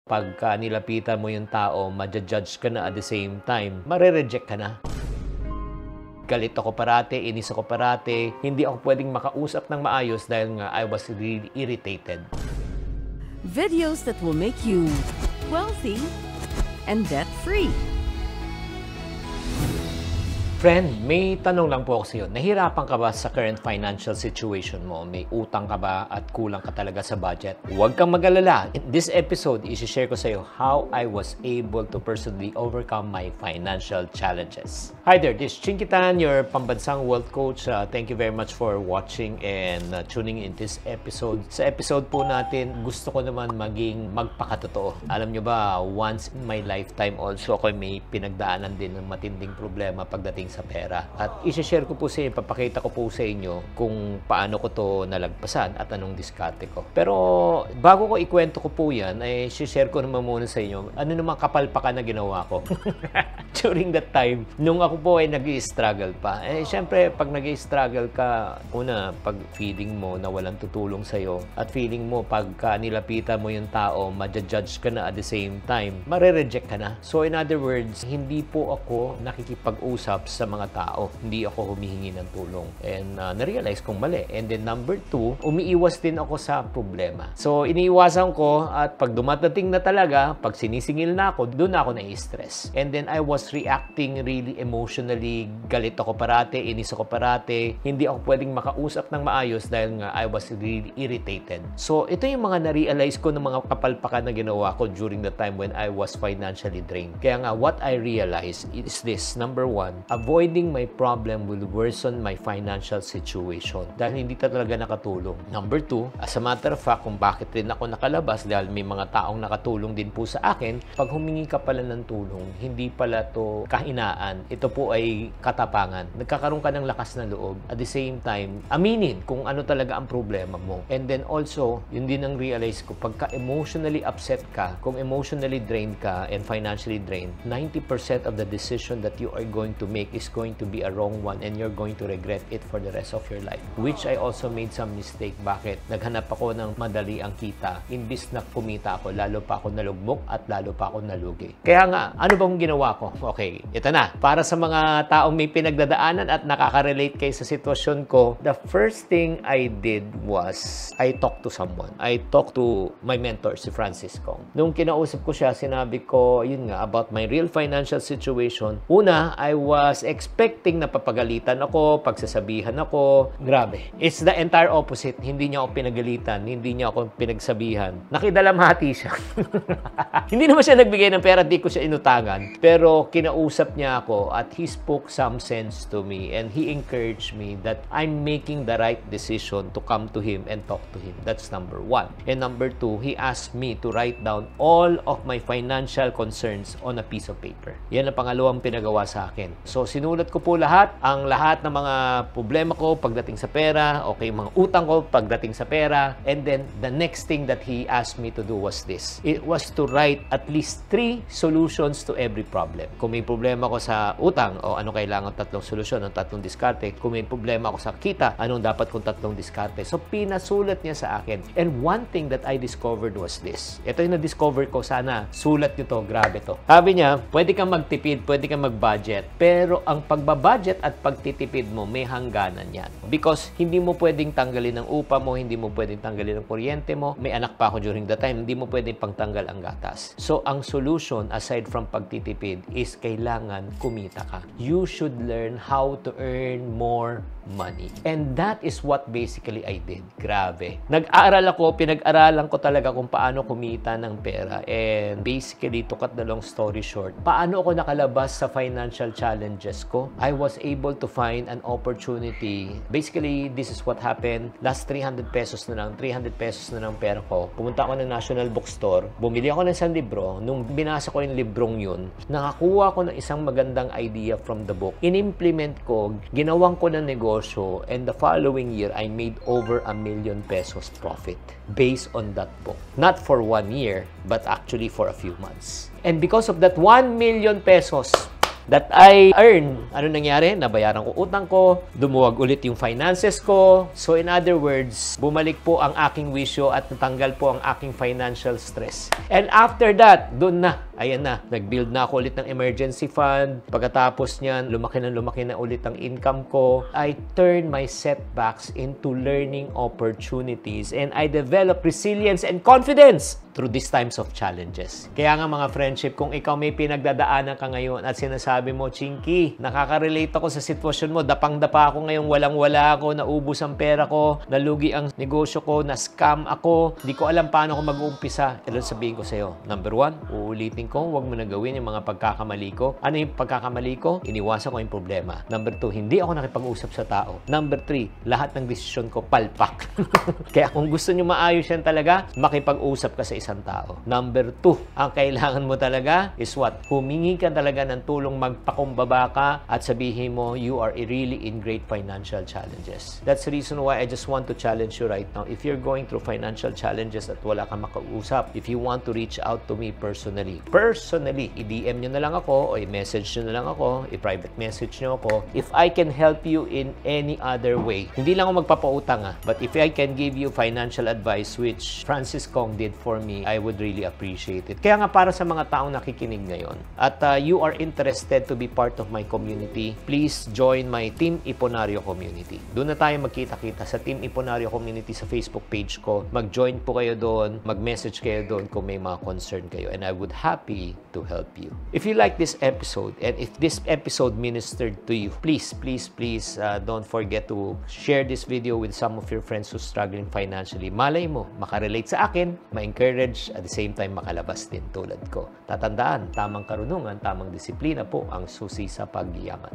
Pagka nilapitan mo yung tao, ma-judge ka na at the same time, mare-reject ka na. Galit ako parate, inis ako parate, hindi ako pwedeng makausap ng maayos dahil nga I was really irritated. Videos that will make you wealthy and debt-free. Friend, may tanong lang po ako sa iyo. Nahirapan ka ba sa current financial situation mo? May utang ka ba at kulang ka talaga sa budget? Huwag kang mag-alala. In this episode, isi-share ko sa iyo how I was able to personally overcome my financial challenges. Hi there, this is Chinkitan, your pambansang wealth coach. Thank you very much for watching and tuning in this episode. Sa episode po natin, gusto ko naman maging magpakatotoo. Alam nyo ba, once in my lifetime also ako may pinagdaanan din ng matinding problema pagdating sa pera. At i-share ko po sa inyo, papakita ko po sa inyo kung paano ko to nalagpasan at anong diskarte ko. Pero bago ko ikwento ko po yan, ay i-share ko naman muna sa inyo ano naman kapalpakan na ginawa ko. During that time, nung ako po ay nag-i-struggle pa. Syempre, pag nag-i-struggle ka, una, pag feeling mo na walang tutulong sa'yo at feeling mo pagka nilapitan mo yung tao, ma-judge ka na at the same time, mare-reject ka na. So, in other words, hindi po ako nakikipag-usap sa mga tao. Hindi ako humihingi ng tulong. And na-realize kong mali. And then number 2, umiiwas din ako sa problema. So, iniiwasan ko at pag dumadating na talaga, pag sinisingil na ako, doon ako na-stress. And then I was reacting really emotionally. Galit ako parate, inis ako parate. Hindi ako pwedeng makausap ng maayos dahil nga I was really irritated. So, ito yung mga na-realize ko ng mga kapalpakan na ginawa ko during the time when I was financially drained. Kaya nga, what I realized is this. Number 1, avoiding my problem will worsen my financial situation dahil hindi talaga nakatulong. Number 2, as a matter of fact, kung bakit rin ako nakalabas dahil may mga taong nakatulong din po sa akin, pag humingi ka pala ng tulong, hindi pala to kahinaan. Ito po ay katapangan. Nagkakaroon ka ng lakas na loob. At the same time, aminin kung ano talaga ang problema mo. And then also, yun din ang realize ko, pagka emotionally upset ka, kung emotionally drained ka and financially drained, 90% of the decision that you are going to make is going to be a wrong one and you're going to regret it for the rest of your life. Which I also made some mistake. Bakit? Naghanap ako ng madali ang kita. Imbis na kumita ako, lalo pa ako nalugmok at lalo pa ako nalugi. Kaya nga, ano bang ginawa ko? Okay, ito na. Para sa mga taong may pinagdadaanan at nakaka-relate kayo sa sitwasyon ko, the first thing I did was I talked to someone. I talked to my mentor, si Francisco. Nung kinausap ko siya, sinabi ko, yun nga, about my real financial situation. Una, I was expecting na papagalitan ako, pagsasabihan ako. Grabe. It's the entire opposite. Hindi niya ako pinagalitan, hindi niya ako pinagsabihan. Nakidalamhati siya. Hindi naman siya nagbigay ng pera, di ko siya inutangan. Pero kinausap niya ako at he spoke some sense to me and he encouraged me that I'm making the right decision to come to him and talk to him. That's number 1. And number 2, he asked me to write down all of my financial concerns on a piece of paper. Yan ang pangalawang pinagawa sa akin. So, sinulat ko po lahat ng mga problema ko pagdating sa pera, okay, mga utang ko pagdating sa pera. And then, the next thing that he asked me to do was this. It was to write at least 3 solutions to every problem. Kung may problema ko sa utang, o ano kailangan 3 solusyon, ang 3 diskarte. Kung may problema ako sa kita, anong dapat kong 3 diskarte. So, pinasulat niya sa akin. And one thing that I discovered was this. Ito yung na-discover ko, sana sulat nyo to, grabe to. Sabi niya, pwede kang magtipid, pwede kang mag-budget, pero ang pagbabudget at pagtitipid mo, may hangganan yan. Because hindi mo pwedeng tanggalin ang upa mo, hindi mo pwedeng tanggalin ang kuryente mo. May anak pa ako during the time, hindi mo pwedeng pangtanggal ang gatas. So, ang solution, aside from pagtitipid, is kailangan kumita ka. You should learn how to earn more money. And that is what basically I did. Grabe. Nag-aaral ako, pinag-aralan ko talaga kung paano kumita ng pera. And basically, to cut the long story short, paano ako nakalabas sa financial challenges ko? I was able to find an opportunity. Basically, this is what happened. Last 300 pesos na lang, 300 pesos na lang pera ko. Pumunta ako ng National Bookstore, bumili ako ng isang libro. Nung binasa ko yung librong yun, nakakuha ko ng isang magandang idea from the book. In-implement ko, ginawang ko ng negosyo, and the following year, I made over 1 million pesos profit based on that book. Not for 1 year, but actually for a few months. And because of that 1 million pesos, that I earn. Ano nangyari? Nabayaran ko utang ko, dumuwag ulit yung finances ko. So in other words, bumalik po ang aking wisyo at natanggal po ang aking financial stress. And after that, doon na, ayan na, nag-build na ako ulit ng emergency fund. Pagkatapos niyan, lumaki na ulit ang income ko. I turn my setbacks into learning opportunities and I develop resilience and confidence through these times of challenges. Kaya nga mga friendship, kung ikaw may pinagdadaanan ka ngayon at sinasabi mo, Chinky, nakaka-relate ako sa sitwasyon mo, dapang-dapa ako ngayon, walang-wala ako, naubos ang pera ko, nalugi ang negosyo ko, na-scam ako, hindi ko alam paano ako mag-uumpisa. Ito sabihin ko sa'yo, number 1, uulitin ko, huwag mo na gawin yung mga pagkakamali ko. Ano yung pagkakamali ko? Iniwasan ko yung problema. Number 2, hindi ako nakipag-usap sa tao. Number 3, lahat ng desisyon ko palpak. Kaya kung gusto nyo maayos yan talaga, makipag-usap ka sa isang tao. Number 2, ang kailangan mo talaga is what? Humingi ka talaga ng tulong, magpakumbaba ka at sabihin mo, you are really in great financial challenges. That's the reason why I just want to challenge you right now. If you're going through financial challenges at wala kang makausap, if you want to reach out to me personally, i-DM nyo na lang ako o i-message nyo na lang ako, i-private message nyo ako. If I can help you in any other way, hindi lang ako magpapautang but if I can give you financial advice, which Francis Kong did for me, I would really appreciate it. Kaya nga para sa mga taong nakikinig ngayon at you are interested to be part of my community, please join my Team Iponario community. Doon na tayo magkita-kita sa Team Iponario community sa Facebook page ko. Mag-join po kayo doon, mag-message kayo doon kung may mga concern kayo and I would happy to help you. If you like this episode and if this episode ministered to you, please don't forget to share this video with some of your friends who are struggling financially. Malay mo, makarelate sa akin, ma-encourage, at the same time makalabas din tulad ko. Tatandaan, tamang karunungan, tamang disiplina po ang susi sa pagyaman.